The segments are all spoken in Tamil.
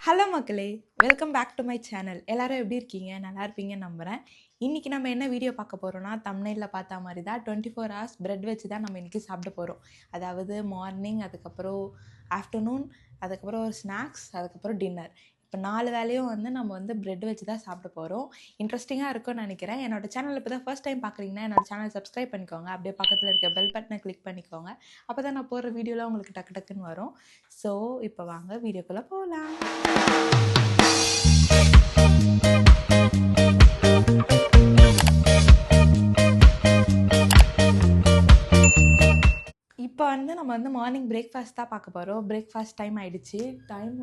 ஹலோ மக்களே, welcome back to my channel. எல்லாரும் எப்படி இருக்கீங்க? நல்லா இருப்பீங்கன்னு நம்புகிறேன். இன்றைக்கி நம்ம என்ன வீடியோ பார்க்க போகிறோம்னா, தம்ப்நெயில்ல பார்த்த மாதிரி தான் 24 ஹவர்ஸ் பிரெட் வச்சு தான் நம்ம இன்றைக்கி சாப்பிட போகிறோம். அதாவது மார்னிங், அதுக்கப்புறம் ஆஃப்டர்நூன், அதுக்கப்புறம் ஒரு ஸ்நாக்ஸ், அதுக்கப்புறம் டின்னர். இப்போ 4 வேளையும் நம்ம பிரெட் வச்சு தான் சாப்பிட போகிறோம். இன்ட்ரெஸ்டிங்காக இருக்கும்னு நினைக்கிறேன். என்னோட சேனல் இப்போ தான் ஃபர்ஸ்ட் டைம் பார்க்குறீங்கன்னா என்னோட சேனல் சப்ஸ்கிரைப் பண்ணிக்கோங்க. அப்படியே பக்கத்தில் இருக்க பெல் பட்டனை கிளிக் பண்ணிக்கோங்க. அப்போ தான் நான் போடுற வீடியோலாம் உங்களுக்கு டக்கு டக்குன்னு வரும். ஸோ இப்போ வாங்க வீடியோக்குள்ளே போகலாம். இப்போ நம்ம மார்னிங் பிரேக்ஃபாஸ்ட் தான் பார்க்க போகிறோம். பிரேக்ஃபாஸ்ட் டைம் ஆகிடுச்சு. டைம்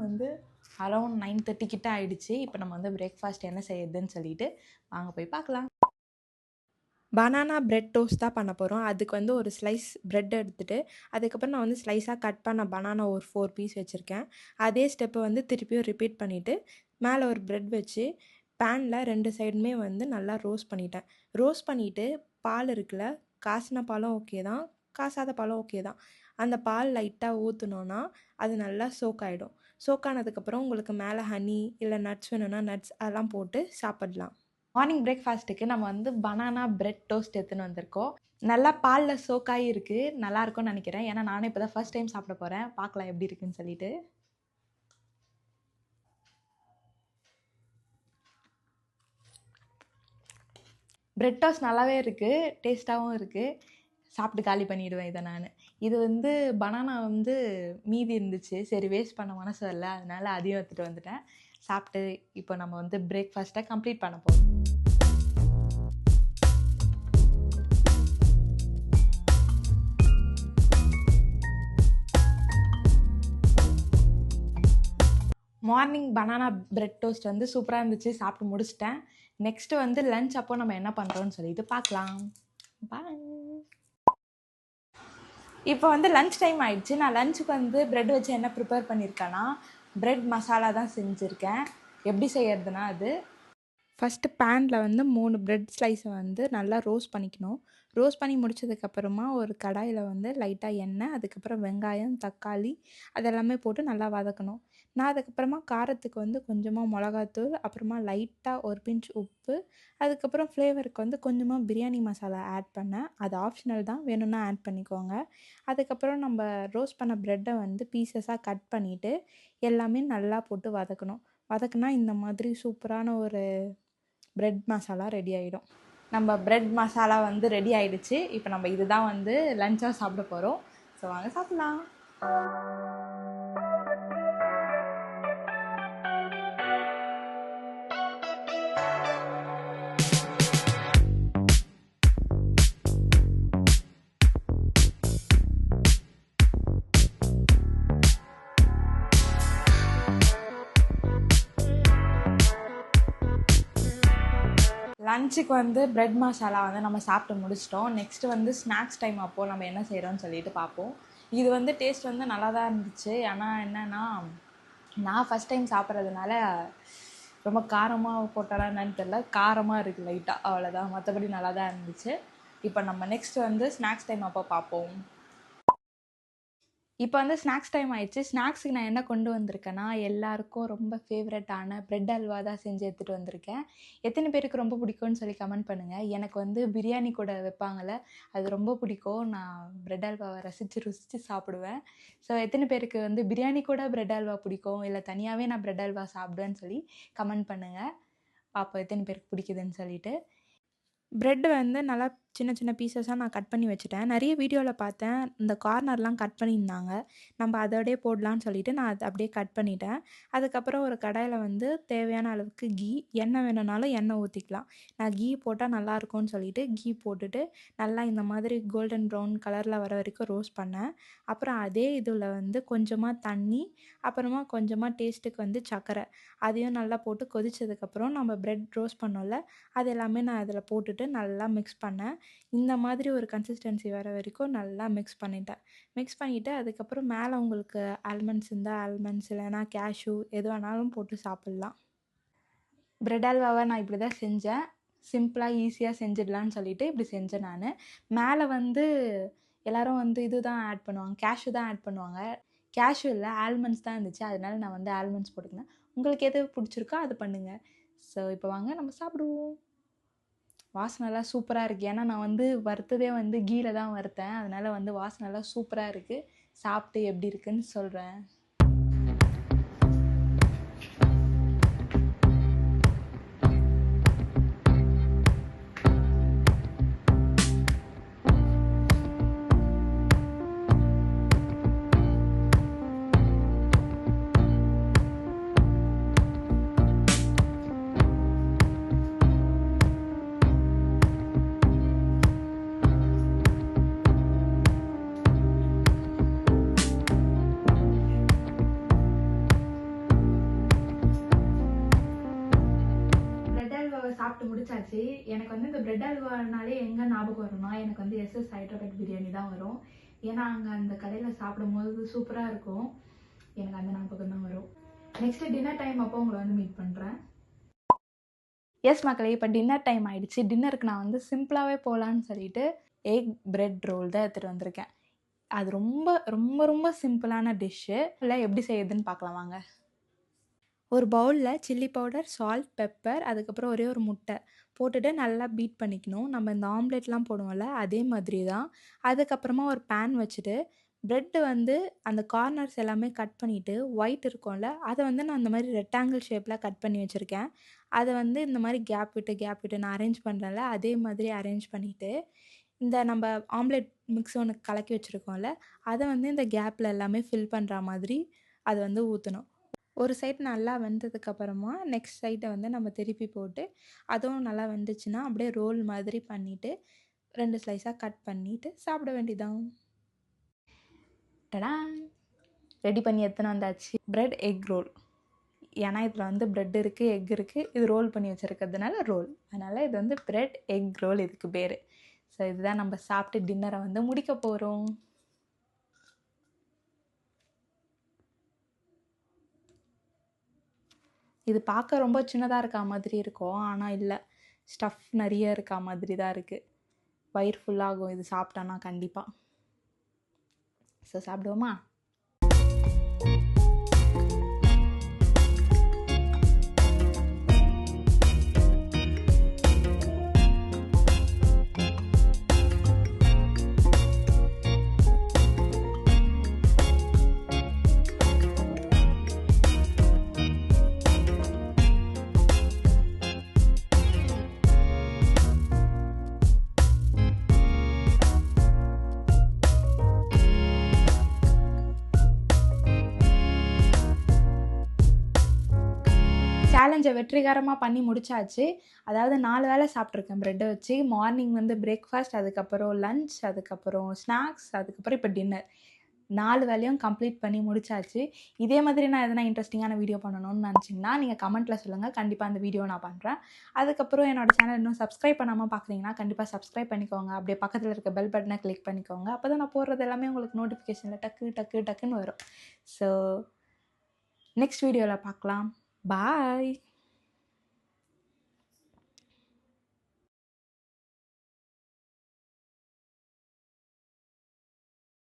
அரௌண்ட் 9:30 கிட்ட ஆகிடுச்சு. இப்போ நம்ம பிரேக்ஃபாஸ்ட் என்ன செய்யுதுன்னு சொல்லிட்டு வாங்க போய் பார்க்கலாம். பனானா பிரெட் டோஸ்ட் தான் பண்ண போகிறோம். அதுக்கு ஒரு ஸ்லைஸ் பிரெட் எடுத்துகிட்டு அதுக்கப்புறம் நான் ஸ்லைஸாக கட் பண்ண பனானா ஒரு 4 பீஸ் வச்சுருக்கேன். அதே ஸ்டெப்பை திருப்பியும் ரிப்பீட் பண்ணிவிட்டு மேலே ஒரு பிரெட் வச்சு பேனில் 2 சைடுமே நல்லா ரோஸ்ட் பண்ணிட்டேன். ரோஸ்ட் பண்ணிவிட்டு பால் இருக்குல்ல, காய்ச்சின பாலும் ஓகே தான், காசாத பாலும் ஓகே தான். அந்த பால் லைட்டாக ஊற்றுனோன்னா அது நல்லா சோக் ஆகிடும். சோக் ஆனதுக்கப்புறம் உங்களுக்கு மேலே ஹனி இல்லை நட்ஸ் வேணும்னா நட்ஸ் அதெல்லாம் போட்டு சாப்பிடலாம். மார்னிங் பிரேக்ஃபாஸ்ட்டுக்கு நம்ம பனானா பிரெட் டோஸ்ட் எடுத்துன்னு வந்திருக்கோம். நல்லா பாலில் சோக்காகி இருக்குது. நல்லாயிருக்கும்னு நினைக்கிறேன். ஏன்னா நானே இப்போ தான் ஃபர்ஸ்ட் டைம் சாப்பிட போகிறேன். பார்க்கலாம் எப்படி இருக்குன்னு சொல்லிட்டு. பிரெட் டோஸ்ட் நல்லாவே இருக்குது, டேஸ்ட்டாகவும் இருக்குது. சாப்பிட்டு காலி பண்ணிவிடுவேன் இதை நான். இது பனானா மீதி இருந்துச்சு. சரி வேஸ்ட் பண்ண மனசு வரல, அதனால அதையும் எடுத்துகிட்டு வந்துட்டேன். சாப்பிட்டு இப்போ நம்ம பிரேக்ஃபாஸ்ட்டை கம்ப்ளீட் பண்ண போகிறோம். மார்னிங் பனானா பிரெட் டோஸ்ட் சூப்பராக இருந்துச்சு. சாப்பிட்டு முடிச்சிட்டேன். நெக்ஸ்ட்டு லன்ச் அப்போ நம்ம என்ன பண்ணுறோன்னு சொல்லிட்டு பார்க்கலாம். பாய். இப்போ லன்ச் டைம் ஆயிடுச்சு. நான் லஞ்சுக்கு பிரெட் வச்சு என்ன ப்ரிப்பேர் பண்ணியிருக்கேன்னா, பிரெட் மசாலா தான் செஞ்சுருக்கேன். எப்படி செய்யறதுனா, அது ஃபஸ்ட்டு பேனில் 3 பிரெட் ஸ்லைஸை நல்லா ரோஸ்ட் பண்ணிக்கணும். ரோஸ்ட் பண்ணி முடிச்சதுக்கப்புறமா ஒரு கடாயில் லைட்டாக எண்ணெய், அதுக்கப்புறம் வெங்காயம், தக்காளி அதெல்லாமே போட்டு நல்லா வதக்கணும். நான் அதுக்கப்புறமா காரத்துக்கு கொஞ்சமாக மிளகாத்தூள், அப்புறமா லைட்டாக ஒரு பிஞ்ச் உப்பு, அதுக்கப்புறம் ஃப்ளேவருக்கு கொஞ்சமாக பிரியாணி மசாலா ஆட் பண்ணேன். அது ஆப்ஷனல் தான், வேணும்னா ஆட் பண்ணிக்கோங்க. அதுக்கப்புறம் நம்ம ரோஸ்ட் பண்ண ப்ரெட்டை பீசஸாக கட் பண்ணிவிட்டு எல்லாமே நல்லா போட்டு வதக்கணும். வதக்குனா இந்த மாதிரி சூப்பரான ஒரு பிரெட் மசாலா ரெடி ஆகிடும். நம்ம பிரெட் மசாலா ரெடி ஆகிடுச்சு. இப்போ நம்ம இதுதான் லஞ்சாக சாப்பிட போகிறோம். ஸோ வாங்க சாப்பிட்லாம். லஞ்சுக்கு பிரெட் மசாலா நம்ம சாப்பிட்டு முடிச்சிட்டோம். நெக்ஸ்ட்டு ஸ்நாக்ஸ் டைம் அப்போது நம்ம என்ன செய்கிறோன்னு சொல்லிட்டு பார்ப்போம். இது டேஸ்ட் நல்லா தான் இருந்துச்சு. ஆனால் என்னென்னா, நான் ஃபஸ்ட் டைம் சாப்பிட்றதுனால ரொம்ப காரமாக போட்டாலாம் என்னன்னு தெரியல, காரமாக இருக்குது லைட்டாக, அவ்வளோதான். மற்றபடி நல்லா தான் இருந்துச்சு. இப்போ நம்ம நெக்ஸ்ட்டு ஸ்நாக்ஸ் டைம் அப்போ பார்ப்போம். இப்போ ஸ்நாக்ஸ் டைம் ஆயிடுச்சு. ஸ்நாக்ஸுக்கு நான் என்ன கொண்டு வந்திருக்கேன்னா, எல்லாருக்கும் ரொம்ப ஃபேவரட்டான பிரெட் அல்வா தான் செஞ்சு எடுத்துகிட்டு வந்திருக்கேன். எத்தனை பேருக்கு ரொம்ப பிடிக்கும்னு சொல்லி கமெண்ட் பண்ணுங்கள். எனக்கு பிரியாணி கூட வைப்பாங்கள்ல, அது ரொம்ப பிடிக்கும். நான் பிரெட் அல்வாவை ரசித்து ருசித்து சாப்பிடுவேன். ஸோ எத்தனை பேருக்கு பிரியாணி கூட பிரெட் அல்வா பிடிக்கும், இல்லை தனியாகவே நான் பிரெட் அல்வா சாப்பிடுவேன்னு சொல்லி கமெண்ட் பண்ணுங்கள். பார்ப்போம் எத்தனை பேருக்கு பிடிக்குதுன்னு சொல்லிட்டு. பிரெட் நல்லா சின்ன சின்ன பீசஸாக நான் கட் பண்ணி வச்சுட்டேன். நிறைய வீடியோவில் பார்த்தேன், இந்த கார்னர்லாம் கட் பண்ணியிருந்தாங்க. நம்ம அதோடயே போடலான்னு சொல்லிட்டு நான் அதை அப்படியே கட் பண்ணிட்டேன். அதுக்கப்புறம் ஒரு கடாயில் தேவையான அளவுக்கு கீ, எண்ணெய் வேணும்னாலும் எண்ணெய் ஊற்றிக்கலாம். நான் கீ போட்டால் நல்லாயிருக்கும்னு சொல்லிட்டு கீ போட்டுட்டு நல்லா இந்த மாதிரி கோல்டன் ப்ரௌன் கலரில் வர வரைக்கும் ரோஸ்ட் பண்ணேன். அப்புறம் அதே இதில் கொஞ்சமாக தண்ணி, அப்புறமா கொஞ்சமாக டேஸ்ட்டுக்கு சர்க்கரை, அதையும் நல்லா போட்டு கொதிச்சதுக்கப்புறம் நம்ம பிரெட் ரோஸ்ட் பண்ணோம்ல, அது எல்லாமே நான் அதில் போட்டுட்டு நல்லா மிக்ஸ் பண்ணேன். இந்த மாதிரி ஒரு கன்சிஸ்டன்சி வர வரைக்கும் நல்லா மிக்ஸ் பண்ணிட்டேன். மிக்ஸ் பண்ணிவிட்டு அதுக்கப்புறம் மேலே உங்களுக்கு ஆல்மண்ட்ஸ் இருந்தால் ஆல்மண்ட்ஸ், இல்லைனா கேஷ்யூ எது வேணாலும் போட்டு சாப்பிட்லாம். பிரெட் அல்வாவை நான் இப்படி தான் செஞ்சேன். சிம்பிளாக ஈஸியாக செஞ்சிடலான்னு சொல்லிட்டு இப்படி செஞ்சேன் நான். மேலே எல்லோரும் இது தான் ஆட் பண்ணுவாங்க, கேஷ்யூ தான் ஆட் பண்ணுவாங்க. கேஷுவலில் ஆல்மண்ட்ஸ் தான் இருந்துச்சு, அதனால நான் வந்து ஆல்மண்ட்ஸ் போட்டுக்கினேன். உங்களுக்கு எது பிடிச்சிருக்கோ அது பண்ணுங்கள். ஸோ இப்போ வாங்க நம்ம சாப்பிடுவோம். வாசனைலாம் சூப்பராக இருக்குது. ஏன்னா நான் வந்து வறுத்ததே வந்து கீல தான் வறுத்தேன், அதனால் வந்து வாசனைலாம் சூப்பராக இருக்குது. சாப்பிட்டு எப்படி இருக்குன்னு சொல்கிறேன். சாப்பிட்டு முடிச்சாச்சு. எனக்கு வந்து இந்த பிரெட் அல்வானாலே எங்கே ஞாபகம் வரும்னா எனக்கு வந்து எஸ்எஸ் ஹைதராபாத் பிரியாணி தான் வரும். ஏன்னா அங்கே அந்த கடையில் சாப்பிடும்போது சூப்பராக இருக்கும். எனக்கு அந்த ஞாபகம் தான் வரும். நெக்ஸ்ட் டின்னர் டைம் அப்போ உங்களை வந்து மீட் பண்ணுறேன். எஸ் மக்களே, இப்போ டின்னர் டைம் ஆகிடுச்சு. டின்னருக்கு நான் வந்து சிம்பிளாகவே போகலான்னு சொல்லிட்டு எக் பிரெட் ரோல் தான் எடுத்துகிட்டு வந்திருக்கேன். அது ரொம்ப ரொம்ப ரொம்ப சிம்பிளான டிஷ்ஷு. இல்லை எப்படி செய்யுதுன்னு பார்க்கலாம் வாங்க. ஒரு பவுலில் சில்லி பவுடர், சால்ட், பெப்பர், அதுக்கப்புறம் ஒரே ஒரு முட்டை போட்டுட்டு நல்லா பீட் பண்ணிக்கணும். நம்ம இந்த ஆம்லேட்லாம் போடுவோம்ல அதே மாதிரி தான். அதுக்கப்புறமா ஒரு பேன் வச்சுட்டு ப்ரெட்டு வந்து அந்த கார்னர்ஸ் எல்லாமே கட் பண்ணிவிட்டு ஒயிட் இருக்கும்ல அதை வந்து நான் இந்த மாதிரி ரெக்டாங்கிள் ஷேப்பில் கட் பண்ணி வச்சுருக்கேன். அதை வந்து இந்த மாதிரி கேப் விட்டு நான் அரேஞ்ச் பண்ணுறேன்ல அதே மாதிரி அரேஞ்ச் பண்ணிவிட்டு இந்த நம்ம ஆம்லேட் மிக்ஸ் ஒன்று கலக்கி வச்சுருக்கோம்ல அதை வந்து இந்த கேப்பில் எல்லாமே ஃபில் பண்ணுற மாதிரி அதை வந்து ஊற்றணும். ஒரு சைடு நல்லா வெந்ததுக்கப்புறமா நெக்ஸ்ட் சைடை வந்து நம்ம திருப்பி போட்டு அதுவும் நல்லா வெந்துச்சுன்னா அப்படியே ரோல் மாதிரி பண்ணிவிட்டு 2 ஸ்லைஸாக கட் பண்ணிவிட்டு சாப்பிட வேண்டியதான். டடா, ரெடி பண்ணி எடுத்துன்னு வந்தாச்சு பிரெட் எக் ரோல். ஏன்னா இதில் வந்து பிரெட் இருக்குது, எக் இருக்குது, இது ரோல் பண்ணி வச்சுருக்கிறதுனால ரோல், அதனால் இது வந்து பிரெட் எக் ரோல் இதுக்கு பேர். ஸோ இதுதான் நம்ம சாப்பிட்டு டின்னரை வந்து முடிக்க போகிறோம். இது பார்க்க ரொம்ப சின்னதாக இருக்கா மாதிரி இருக்கும், ஆனால் இல்லை, ஸ்டஃப் நிறைய இருக்கா மாதிரி தான் இருக்குது. வயிறு ஃபுல்லாகும் இது சாப்பிட்டோன்னா கண்டிப்பாக. ஸோ சாப்பிடுவோமா? சேலஞ்சை வெற்றிகரமாக பண்ணி முடிச்சாச்சு. அதாவது 4 வேளை சாப்பிட்ருக்கேன் ப்ரெட்டை வச்சு. மார்னிங் வந்து பிரேக்ஃபாஸ்ட், அதுக்கப்புறம் லன்ச், அதுக்கப்புறம் ஸ்நாக்ஸ், அதுக்கப்புறம் இப்போ டின்னர். 4 வேலையும் கம்ப்ளீட் பண்ணி முடிச்சாச்சு. இதே மாதிரி நான் எதனா இன்ட்ரெஸ்டிங்கான வீடியோ பண்ணணும்னு நினச்சிங்கன்னா நீங்கள் கமெண்ட்டில் சொல்லுங்கள், கண்டிப்பாக அந்த வீடியோ நான் பண்ணுறேன். அதுக்கப்புறம் என்னோடய சேனல் இன்னும் சப்ஸ்கிரைப் பண்ணாமல் பார்க்குறீங்கன்னா கண்டிப்பாக சப்ஸ்கிரைப் பண்ணிக்கோங்க. அப்படியே பக்கத்தில் இருக்க பெல் பட்டனை கிளிக் பண்ணிக்கோங்க. அப்போ தான் நான் போடுறது எல்லாமே உங்களுக்கு நோட்டிஃபிகேஷனில் டக்குன்னு வரும். ஸோ நெக்ஸ்ட் வீடியோவில் பார்க்கலாம். பாய்.